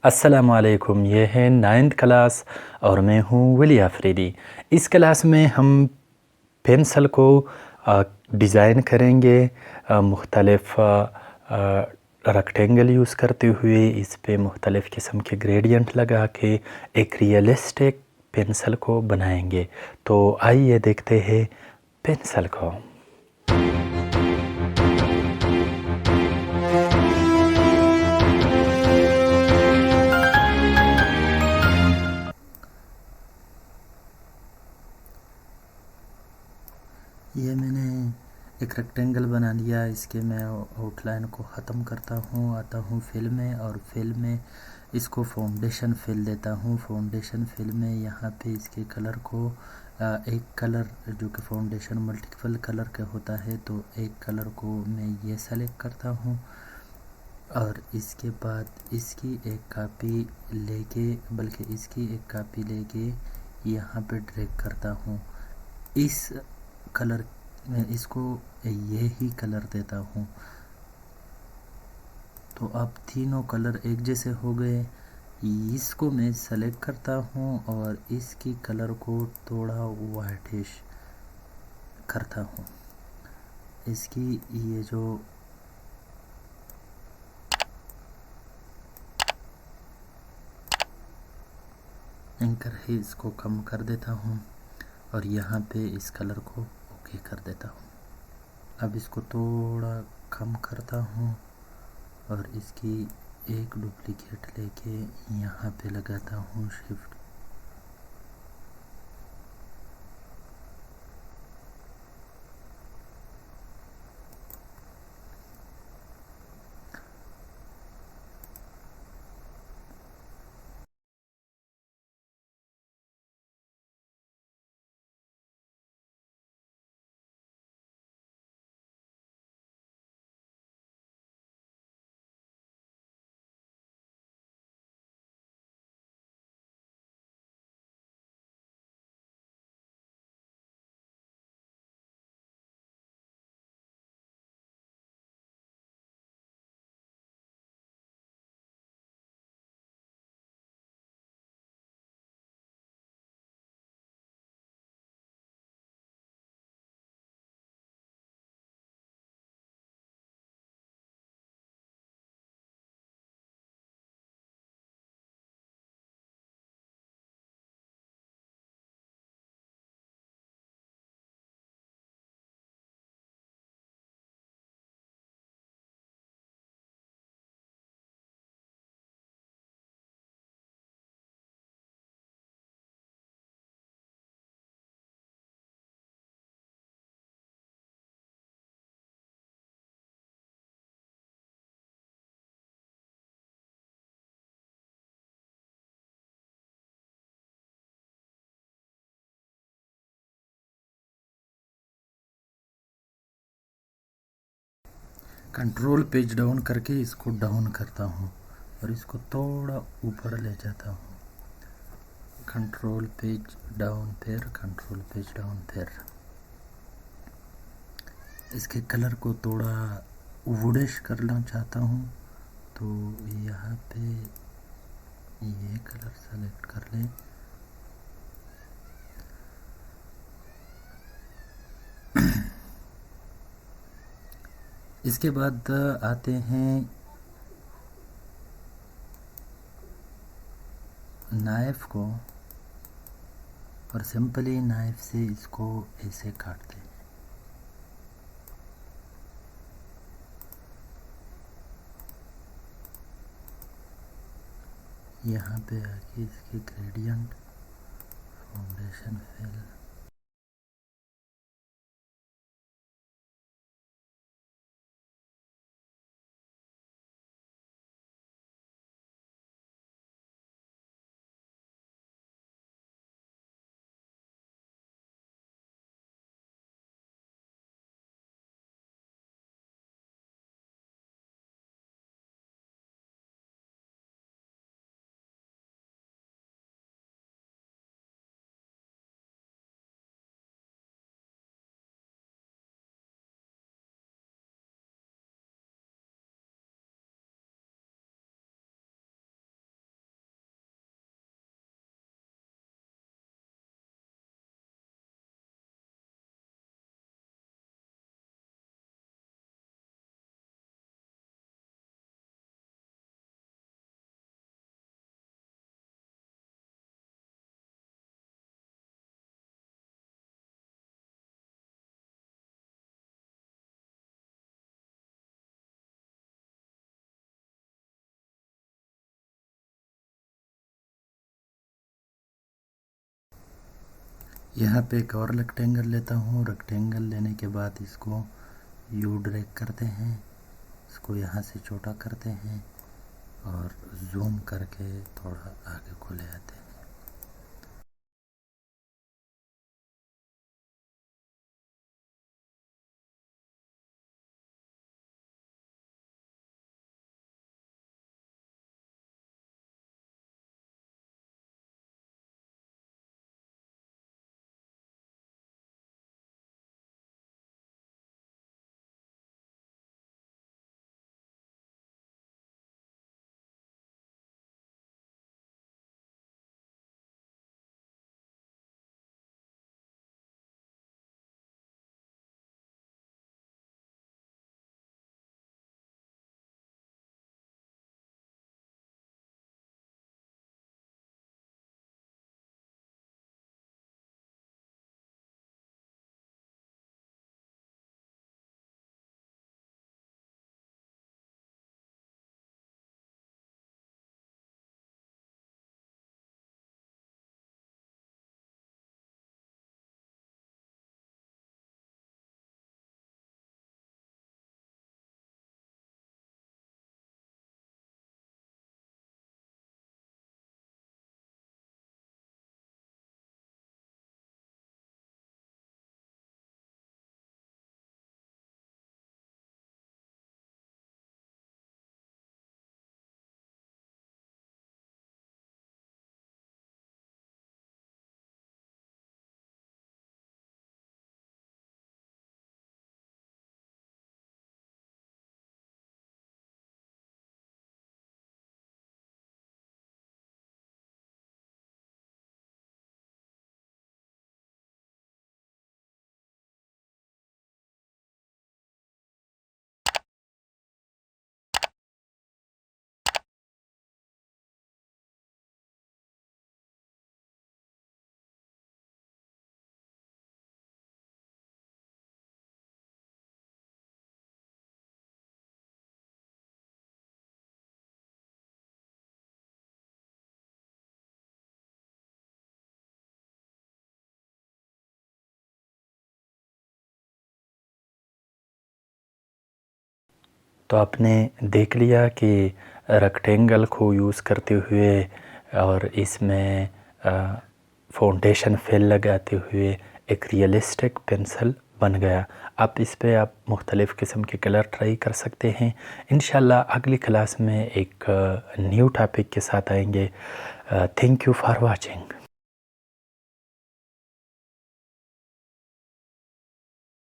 अस्सलामुअलैकुम। ये है 9th क्लास और मैं हूँ वली अफरीदी। इस क्लास में हम पेंसिल को डिज़ाइन करेंगे मुख्तलिफ़ रेक्टेंगल यूज़ करते हुए। इस पे मुख्तलिफ़ किस्म के ग्रेडियंट लगा के एक रियलिस्टिक पेंसिल को बनाएंगे। तो आइए देखते हैं पेंसिल को। ये मैंने एक रेक्टेंगल बना लिया। इसके मैं आउटलाइन को ख़त्म करता हूँ, आता हूँ फिल में और फिल में इसको फाउंडेशन फिल देता हूँ। फाउंडेशन फिल में यहाँ पे इसके कलर को एक कलर जो कि फाउंडेशन मल्टीपल कलर का होता है, तो एक कलर को मैं ये सेलेक्ट करता हूँ और इसके बाद इसकी एक कापी लेके इसकी एक कापी लेके यहाँ पे ड्रैग करता हूँ। इस कलर में इसको ये ही कलर देता हूँ। तो अब तीनों कलर एक जैसे हो गए। इसको मैं सेलेक्ट करता हूँ और इसकी कलर को थोड़ा वाइटिश करता हूँ। इसकी ये जो एंकर है इसको कम कर देता हूँ और यहाँ पे इस कलर को ओके कर देता हूँ। अब इसको थोड़ा कम करता हूँ और इसकी एक डुप्लीकेट लेके यहाँ पे लगाता हूँ शिफ्ट। कंट्रोल पेज डाउन करके इसको डाउन करता हूँ और इसको थोड़ा ऊपर ले जाता हूँ। कंट्रोल पेज डाउन, फिर कंट्रोल पेज डाउन, फिर इसके कलर को थोड़ा वुडिश करना चाहता हूँ, तो यहाँ पे ये कलर सेलेक्ट कर लें। इसके बाद आते हैं नाइफ को और सिंपली नाइफ से इसको ऐसे काटते हैं। यहाँ पे आके इसके ग्रेडियंट फाउंडेशन फिल यहाँ पे एक और रेक्टेंगल लेता हूँ। रेक्टेंगल लेने के बाद इसको यू ड्रैग करते हैं, इसको यहाँ से छोटा करते हैं और जूम करके थोड़ा आगे को ले आते हैं। तो आपने देख लिया कि रेक्टेंगल को यूज़ करते हुए और इसमें फाउंडेशन फिल लगाते हुए एक रियलिस्टिक पेंसिल बन गया। आप इस पे आप मुख्तलिफ़ किस्म के कलर ट्राई कर सकते हैं। इंशाल्लाह अगली क्लास में एक न्यू टॉपिक के साथ आएंगे। Thank you for watching.